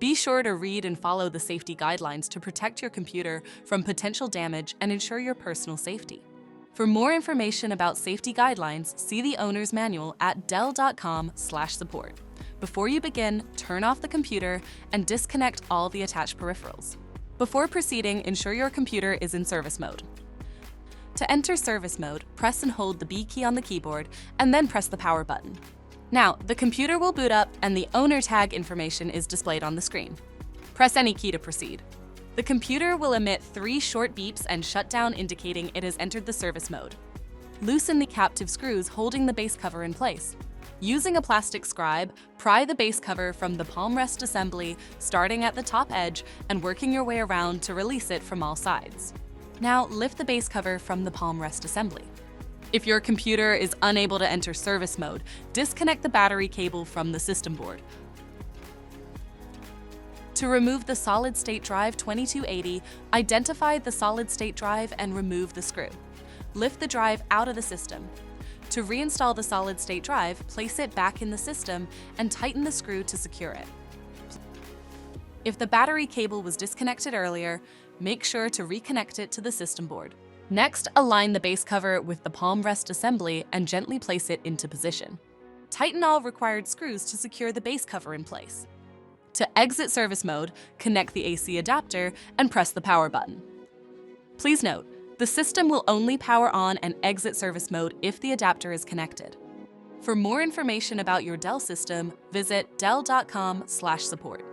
Be sure to read and follow the safety guidelines to protect your computer from potential damage and ensure your personal safety. For more information about safety guidelines, see the owner's manual at dell.com/support. Before you begin, turn off the computer and disconnect all the attached peripherals. Before proceeding, ensure your computer is in service mode. To enter service mode, press and hold the B key on the keyboard and then press the power button. Now, the computer will boot up and the owner tag information is displayed on the screen. Press any key to proceed. The computer will emit 3 short beeps and shut down, indicating it has entered the service mode. Loosen the captive screws holding the base cover in place. Using a plastic scribe, pry the base cover from the palm rest assembly, starting at the top edge and working your way around to release it from all sides. Now, lift the base cover from the palm rest assembly. If your computer is unable to enter service mode, disconnect the battery cable from the system board. To remove the solid-state drive 2280, identify the solid-state drive and remove the screw. Lift the drive out of the system. To reinstall the solid-state drive, place it back in the system and tighten the screw to secure it. If the battery cable was disconnected earlier, make sure to reconnect it to the system board. Next, align the base cover with the palm rest assembly and gently place it into position. Tighten all required screws to secure the base cover in place. To exit service mode, connect the AC adapter and press the power button. Please note, the system will only power on and exit service mode if the adapter is connected. For more information about your Dell system, visit dell.com/support.